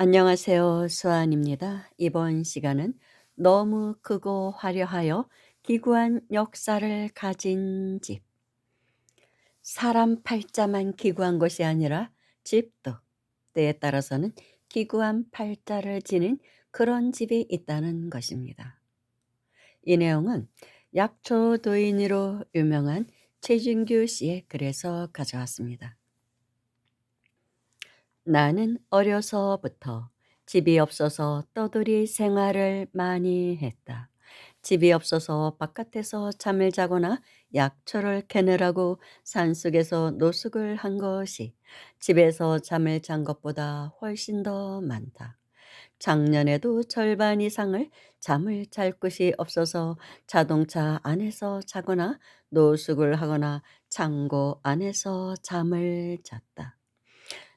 안녕하세요. 수아입니다. 이번 시간은 너무 크고 화려하여 기구한 역사를 가진 집. 사람 팔자만 기구한 것이 아니라 집도 때에 따라서는 기구한 팔자를 지닌 그런 집이 있다는 것입니다. 이 내용은 약초도인으로 유명한 최진규 씨의 글에서 가져왔습니다. 나는 어려서부터 집이 없어서 떠돌이 생활을 많이 했다. 집이 없어서 바깥에서 잠을 자거나 약초를 캐느라고 산속에서 노숙을 한 것이 집에서 잠을 잔 것보다 훨씬 더 많다. 작년에도 절반 이상을 잠을 잘 곳이 없어서 자동차 안에서 자거나 노숙을 하거나 창고 안에서 잠을 잤다.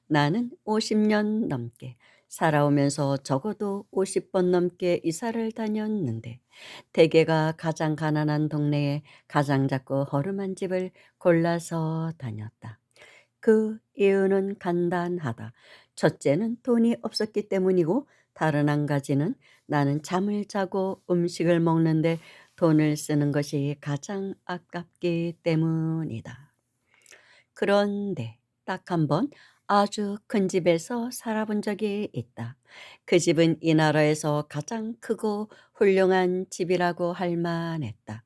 나는 50년 넘게 살아오면서 적어도 50번 넘게 이사를 다녔는데 대개가 가장 가난한 동네에 가장 작고 허름한 집을 골라서 다녔다. 그 이유는 간단하다. 첫째는 돈이 없었기 때문이고 다른 한 가지는 나는 잠을 자고 음식을 먹는데 돈을 쓰는 것이 가장 아깝기 때문이다. 그런데 딱 한 번 아주 큰 집에서 살아본 적이 있다. 그 집은 이 나라에서 가장 크고 훌륭한 집이라고 할 만했다.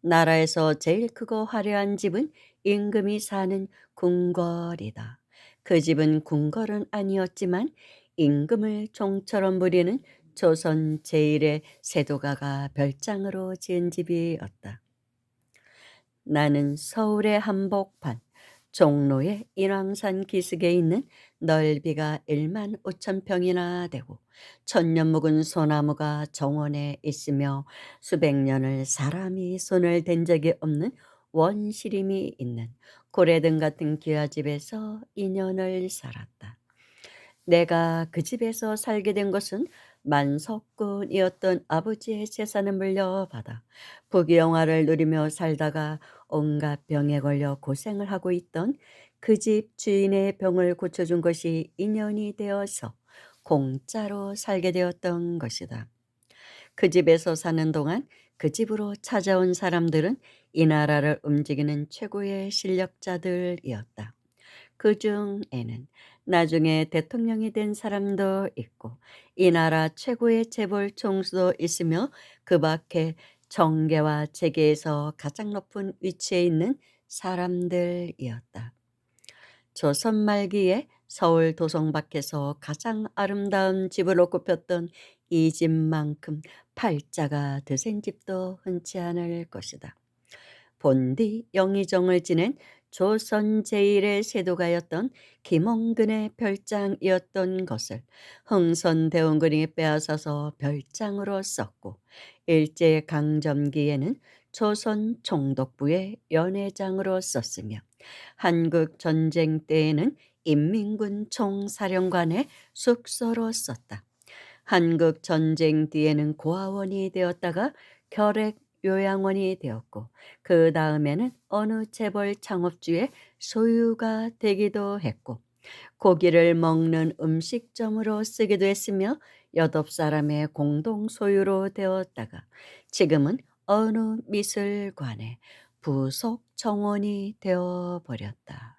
나라에서 제일 크고 화려한 집은 임금이 사는 궁궐이다. 그 집은 궁궐은 아니었지만 임금을 종처럼 부리는 조선 제일의 세도가가 별장으로 지은 집이었다. 나는 서울의 한복판, 종로의 인왕산 기슭에 있는 넓이가 1만 5천 평이나 되고 천년 묵은 소나무가 정원에 있으며 수백 년을 사람이 손을 댄 적이 없는 원시림이 있는 고래등 같은 기와집에서 2년을 살았다. 내가 그 집에서 살게 된 것은 만석군이었던 아버지의 재산을 물려받아 부귀영화를 누리며 살다가 온갖 병에 걸려 고생을 하고 있던 그 집 주인의 병을 고쳐준 것이 인연이 되어서 공짜로 살게 되었던 것이다. 그 집에서 사는 동안 그 집으로 찾아온 사람들은 이 나라를 움직이는 최고의 실력자들이었다. 그중에는 나중에 대통령이 된 사람도 있고 이 나라 최고의 재벌 총수도 있으며 그 밖에 정계와 재계에서 가장 높은 위치에 있는 사람들이었다. 조선 말기에 서울 도성 밖에서 가장 아름다운 집으로 꼽혔던 이 집만큼 팔자가 드센 집도 흔치 않을 것이다. 본디 영의정을 지낸 조선 제1의 세도가였던 김홍근의 별장이었던 것을 흥선대원군이 빼앗아서 별장으로 썼고 일제강점기에는 조선 총독부의 연회장으로 썼으며 한국전쟁 때에는 인민군 총사령관의 숙소로 썼다. 한국 전쟁 뒤에는 고아원이 되었다가 결핵 요양원이 되었고 그 다음에는 어느 재벌 창업주의 소유가 되기도 했고 고기를 먹는 음식점으로 쓰기도 했으며 여덟 사람의 공동 소유로 되었다가 지금은 어느 미술관의 부속 정원이 되어 버렸다.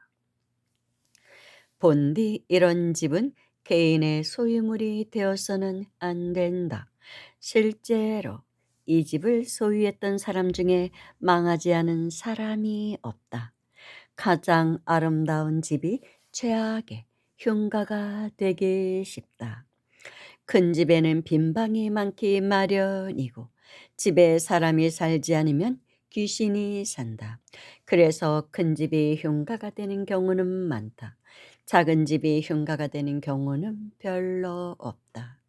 본디 이런 집은 개인의 소유물이 되어서는 안 된다. 실제로 이 집을 소유했던 사람 중에 망하지 않은 사람이 없다. 가장 아름다운 집이 최악의 흉가가 되기 쉽다. 큰 집에는 빈 방이 많기 마련이고 집에 사람이 살지 않으면 귀신이 산다. 그래서 큰 집이 흉가가 되는 경우는 많다. 작은 집이 흉가가 되는 경우는 별로 없다.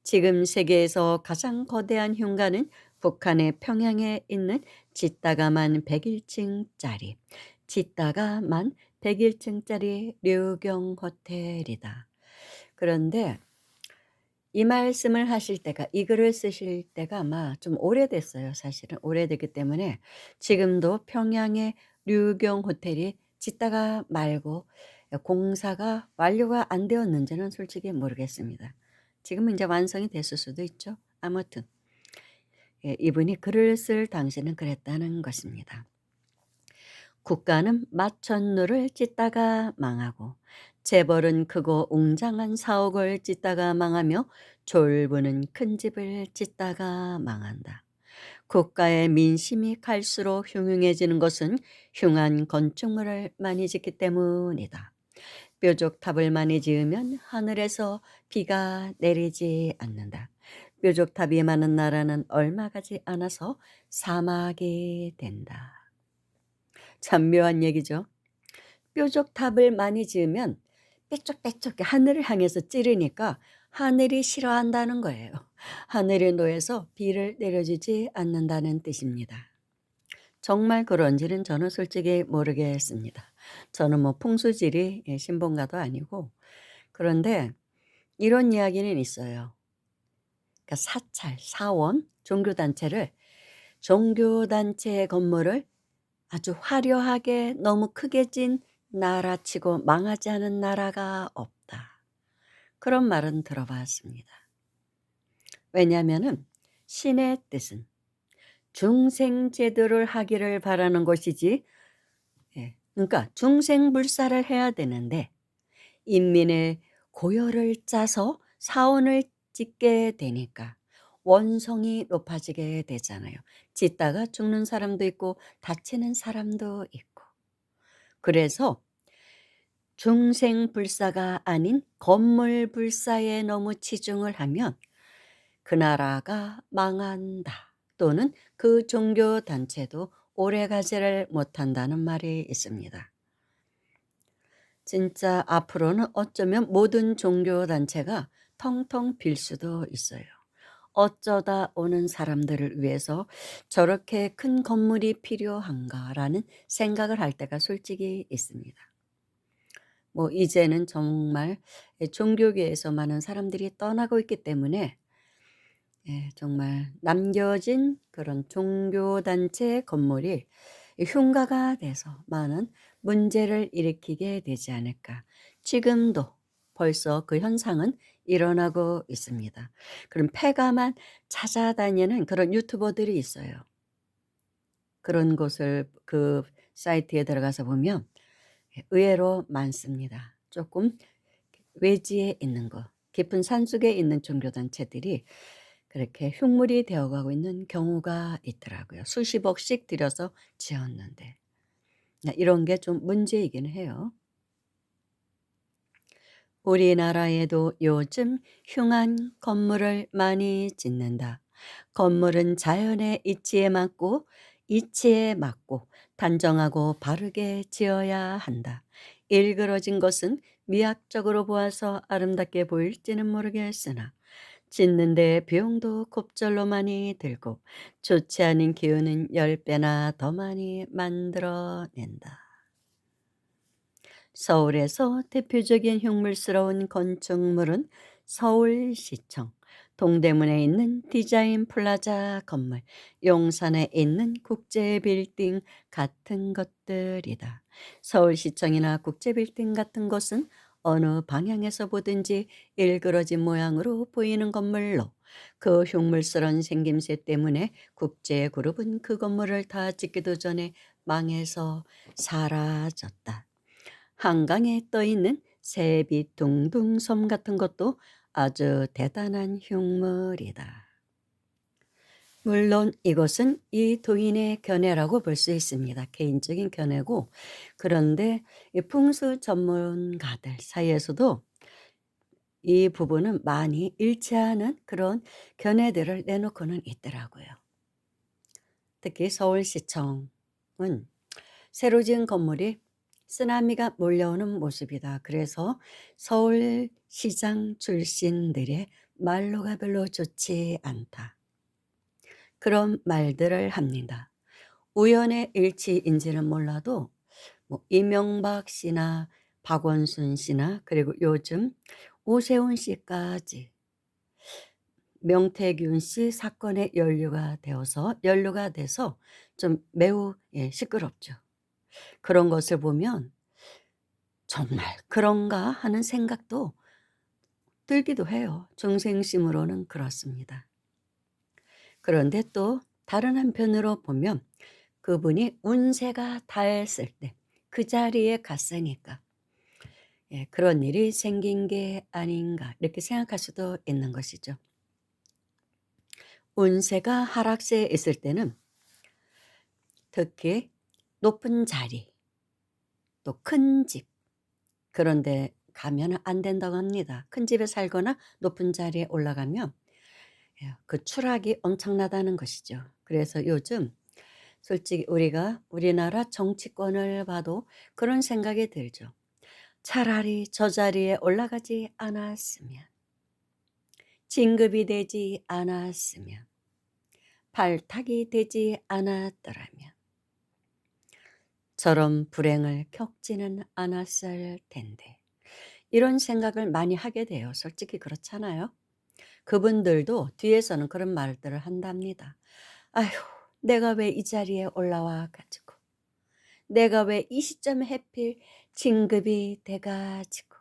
지금 세계에서 가장 거대한 흉가는 북한의 평양에 있는 지다가만 101층짜리 지다가만 101층짜리 류경 호텔이다. 그런데 이 말씀을 하실 때가 이 글을 쓰실 때가 아마 좀 오래됐어요. 사실은 오래됐기 때문에 지금도 평양의 류경 호텔이 짓다가 말고 공사가 완료가 안 되었는지는 솔직히 모르겠습니다. 지금은 이제 완성이 됐을 수도 있죠. 아무튼 이분이 글을 쓸 당시는 그랬다는 것입니다. 국가는 마천루를 찢다가 망하고 재벌은 크고 웅장한 사옥을 찢다가 망하며 졸부는 큰 집을 찢다가 망한다. 국가의 민심이 갈수록 흉흉해지는 것은 흉한 건축물을 많이 짓기 때문이다. 뾰족탑을 많이 지으면 하늘에서 비가 내리지 않는다. 뾰족탑이 많은 나라는 얼마 가지 않아서 사막이 된다. 참 묘한 얘기죠. 뾰족탑을 많이 지으면 뾰족뾰족 하늘을 향해서 찌르니까 하늘이 싫어한다는 거예요. 하늘이 노해서 비를 내려주지 않는다는 뜻입니다. 정말 그런지는 저는 솔직히 모르겠습니다. 저는 뭐 풍수지리 신봉가도 아니고. 그런데 이런 이야기는 있어요. 그러니까 사찰, 사원, 종교단체 건물을 아주 화려하게 너무 크게 진 나라치고 망하지 않은 나라가 없다. 그런 말은 들어봤습니다. 왜냐하면은 신의 뜻은 중생제도를 하기를 바라는 것이지, 그러니까 중생불사를 해야 되는데 인민의 고열을 짜서 사원을 짓게 되니까 원성이 높아지게 되잖아요. 짓다가 죽는 사람도 있고 다치는 사람도 있고. 그래서 중생불사가 아닌 건물불사에 너무 치중을 하면 그 나라가 망한다. 또는 그 종교단체도 오래가지를 못한다는 말이 있습니다. 진짜 앞으로는 어쩌면 모든 종교단체가 텅텅 빌 수도 있어요. 어쩌다 오는 사람들을 위해서 저렇게 큰 건물이 필요한가라는 생각을 할 때가 솔직히 있습니다. 뭐 이제는 정말 종교계에서 많은 사람들이 떠나고 있기 때문에 정말 남겨진 그런 종교단체 건물이 흉가가 돼서 많은 문제를 일으키게 되지 않을까. 지금도 벌써 그 현상은 일어나고 있습니다. 그럼 폐가만 찾아다니는 그런 유튜버들이 있어요. 그런 곳을 그 사이트에 들어가서 보면 의외로 많습니다. 조금 외지에 있는 거, 깊은 산속에 있는 종교단체들이 그렇게 흉물이 되어가고 있는 경우가 있더라고요. 수십억씩 들여서 지었는데. 이런 게 좀 문제이긴 해요. 우리나라에도 요즘 흉한 건물을 많이 짓는다. 건물은 자연의 이치에 맞고 단정하고 바르게 지어야 한다. 일그러진 것은 미학적으로 보아서 아름답게 보일지는 모르겠으나 짓는데 비용도 곱절로 많이 들고 좋지 않은 기운은 10배나 더 많이 만들어낸다. 서울에서 대표적인 흉물스러운 건축물은 서울시청, 동대문에 있는 디자인 플라자 건물, 용산에 있는 국제빌딩 같은 것들이다. 서울시청이나 국제빌딩 같은 것은 어느 방향에서 보든지 일그러진 모양으로 보이는 건물로 그 흉물스러운 생김새 때문에 국제그룹은 그 건물을 다 짓기도 전에 망해서 사라졌다. 한강에 떠 있는 세빛둥둥 섬 같은 것도 아주 대단한 흉물이다. 물론 이것은 이 도인의 견해라고 볼 수 있습니다. 개인적인 견해고, 그런데 이 풍수 전문가들 사이에서도 이 부분은 많이 일치하는 그런 견해들을 내놓고는 있더라고요. 특히 서울시청은 새로 지은 건물이 쓰나미가 몰려오는 모습이다. 그래서 서울시장 출신들의 말로가 별로 좋지 않다. 그런 말들을 합니다. 우연의 일치인지는 몰라도 뭐 이명박 씨나 박원순 씨나 그리고 요즘 오세훈 씨까지 명태균 씨 사건에 연루가 돼서 좀 매우 시끄럽죠. 그런 것을 보면 정말 그런가 하는 생각도 들기도 해요. 중생심으로는 그렇습니다. 그런데 또 다른 한편으로 보면 그분이 운세가 닿았을 때 그 자리에 갔으니까 예, 그런 일이 생긴 게 아닌가 이렇게 생각할 수도 있는 것이죠. 운세가 하락세에 있을 때는 특히 높은 자리, 또 큰 집, 그런 데 가면 안 된다고 합니다. 큰 집에 살거나 높은 자리에 올라가면 예, 그 추락이 엄청나다는 것이죠. 그래서 요즘 솔직히 우리가 우리나라 정치권을 봐도 그런 생각이 들죠. 차라리 저 자리에 올라가지 않았으면, 진급이 되지 않았으면, 발탁이 되지 않았더라면 저런 불행을 겪지는 않았을 텐데. 이런 생각을 많이 하게 돼요. 솔직히 그렇잖아요. 그분들도 뒤에서는 그런 말들을 한답니다. 아휴, 내가 왜 이 자리에 올라와 가지고, 내가 왜 이 시점에 해필 진급이 돼 가지고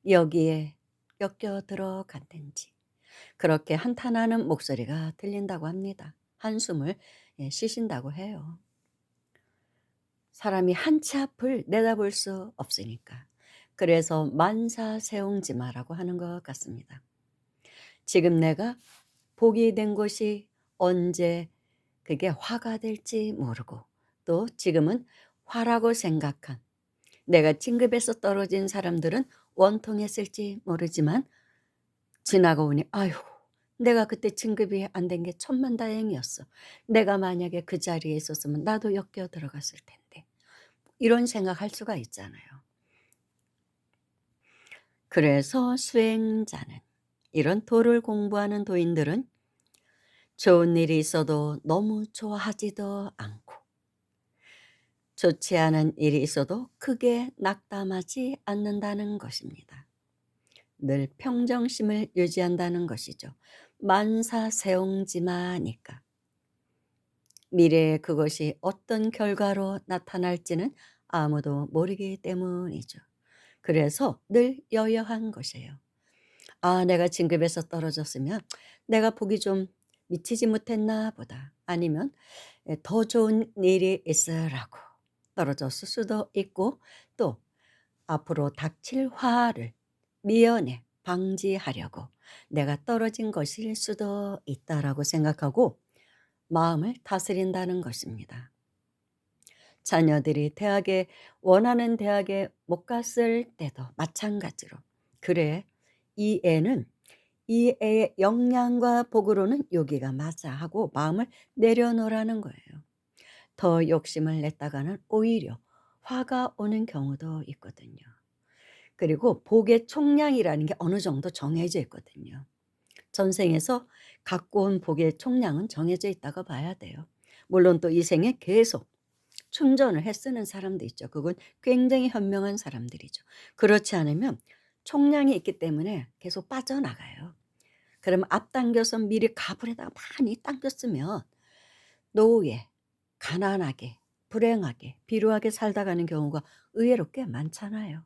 여기에 엮여 들어갔는지 그렇게 한탄하는 목소리가 들린다고 합니다. 한숨을 예, 쉬신다고 해요. 사람이 한 치 앞을 내다볼 수 없으니까. 그래서 만사세옹지마라고 하는 것 같습니다. 지금 내가 복이 된 것이 언제 그게 화가 될지 모르고 또 지금은 화라고 생각한 내가 진급에서 떨어진 사람들은 원통했을지 모르지만 지나고 보니 아휴, 내가 그때 진급이 안 된 게 천만다행이었어. 내가 만약에 그 자리에 있었으면 나도 엮여 들어갔을 텐데. 이런 생각할 수가 있잖아요. 그래서 수행자는 이런 도를 공부하는 도인들은 좋은 일이 있어도 너무 좋아하지도 않고 좋지 않은 일이 있어도 크게 낙담하지 않는다는 것입니다. 늘 평정심을 유지한다는 것이죠. 만사세옹지마니까. 미래에 그것이 어떤 결과로 나타날지는 아무도 모르기 때문이죠. 그래서 늘 여여한 것이에요. 아, 내가 진급에서 떨어졌으면 내가 복이 좀 미치지 못했나 보다. 아니면 더 좋은 일이 있으라고 떨어졌을 수도 있고 또 앞으로 닥칠 화를 미연에 방지하려고 내가 떨어진 것일 수도 있다라고 생각하고 마음을 다스린다는 것입니다. 자녀들이 원하는 대학에 못 갔을 때도 마찬가지로 그래, 이 애는 이 애의 역량과 복으로는 여기가 맞아 하고 마음을 내려놓으라는 거예요. 더 욕심을 냈다가는 오히려 화가 오는 경우도 있거든요. 그리고 복의 총량이라는 게 어느 정도 정해져 있거든요. 전생에서 갖고 온 복의 총량은 정해져 있다고 봐야 돼요. 물론 또 이 생에 계속 충전을 해 쓰는 사람도 있죠. 그건 굉장히 현명한 사람들이죠. 그렇지 않으면 총량이 있기 때문에 계속 빠져나가요. 그러면 앞당겨서 미리 가불에다가 많이 당겼으면 노후에 가난하게, 불행하게, 비루하게 살다 가는 경우가 의외로 꽤 많잖아요.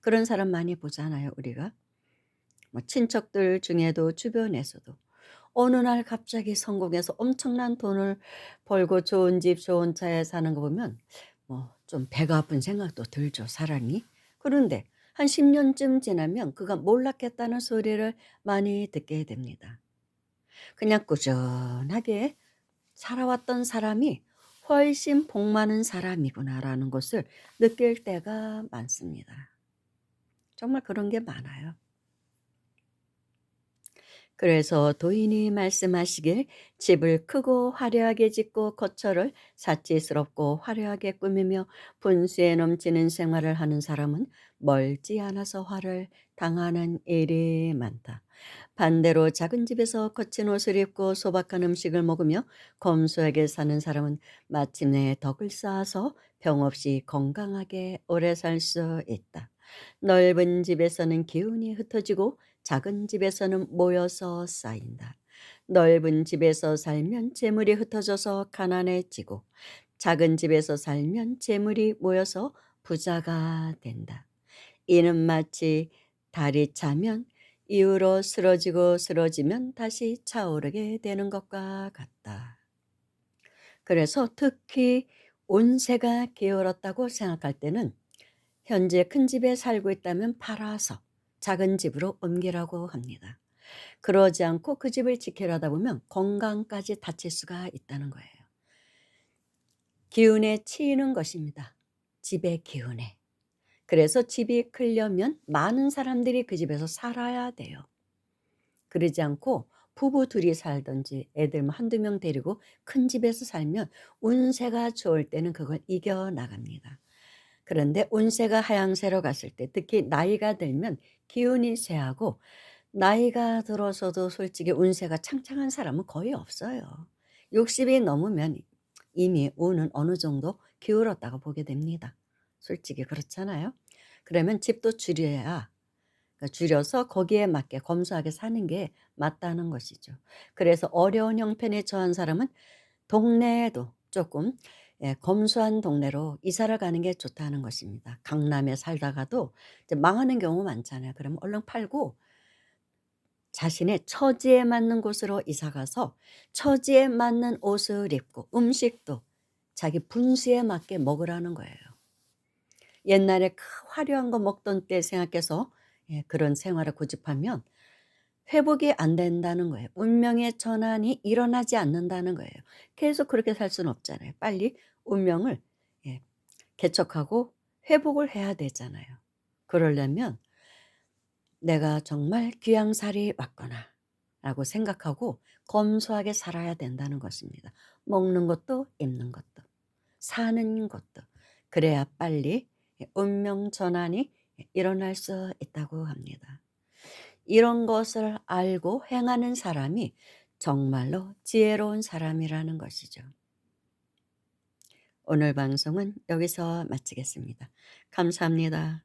그런 사람 많이 보잖아요, 우리가. 뭐 친척들 중에도 주변에서도 어느 날 갑자기 성공해서 엄청난 돈을 벌고 좋은 집, 좋은 차에 사는 거 보면 뭐 좀 배가 아픈 생각도 들죠, 사람이. 그런데 한 10년쯤 지나면 그가 몰락했다는 소리를 많이 듣게 됩니다. 그냥 꾸준하게 살아왔던 사람이 훨씬 복 많은 사람이구나라는 것을 느낄 때가 많습니다. 정말 그런 게 많아요. 그래서 도인이 말씀하시길 집을 크고 화려하게 짓고 거처를 사치스럽고 화려하게 꾸미며 분수에 넘치는 생활을 하는 사람은 멀지 않아서 화를 당하는 일이 많다. 반대로 작은 집에서 거친 옷을 입고 소박한 음식을 먹으며 검소하게 사는 사람은 마침내 덕을 쌓아서 병 없이 건강하게 오래 살 수 있다. 넓은 집에서는 기운이 흩어지고 작은 집에서는 모여서 쌓인다. 넓은 집에서 살면 재물이 흩어져서 가난해지고 작은 집에서 살면 재물이 모여서 부자가 된다. 이는 마치 달이 차면 이후로 쓰러지고 쓰러지면 다시 차오르게 되는 것과 같다. 그래서 특히 운세가 기울었다고 생각할 때는 현재 큰 집에 살고 있다면 팔아서 작은 집으로 옮기라고 합니다. 그러지 않고 그 집을 지키려다 보면 건강까지 다칠 수가 있다는 거예요. 기운에 치이는 것입니다. 집의 기운에. 그래서 집이 크려면 많은 사람들이 그 집에서 살아야 돼요. 그러지 않고 부부 둘이 살든지 애들 뭐 한두 명 데리고 큰 집에서 살면 운세가 좋을 때는 그걸 이겨나갑니다. 그런데 운세가 하향세로 갔을 때 특히 나이가 들면 기운이 쇠하고 나이가 들어서도 솔직히 운세가 창창한 사람은 거의 없어요. 60이 넘으면 이미 운은 어느 정도 기울었다고 보게 됩니다. 솔직히 그렇잖아요. 그러면 집도 줄여야 그러니까 줄여서 거기에 맞게 검소하게 사는 게 맞다는 것이죠. 그래서 어려운 형편에 처한 사람은 동네에도 조금 검소한 동네로 이사를 가는 게 좋다는 것입니다. 강남에 살다가도 이제 망하는 경우 많잖아요. 그러면 얼른 팔고 자신의 처지에 맞는 곳으로 이사 가서 처지에 맞는 옷을 입고 음식도 자기 분수에 맞게 먹으라는 거예요. 옛날에 화려한 거 먹던 때 생각해서 그런 생활을 고집하면 회복이 안 된다는 거예요. 운명의 전환이 일어나지 않는다는 거예요. 계속 그렇게 살 수는 없잖아요. 빨리 운명을 예 개척하고 회복을 해야 되잖아요. 그러려면 '내가 정말 귀양살이 왔구나.'라고 생각하고 검소하게 살아야 된다는 것입니다. 먹는 것도 입는 것도 사는 것도. 그래야 빨리 운명 전환이 일어날 수 있다고 합니다. 이런 것을 알고 행하는 사람이 정말로 지혜로운 사람이라는 것이죠. 오늘 방송은 여기서 마치겠습니다. 감사합니다.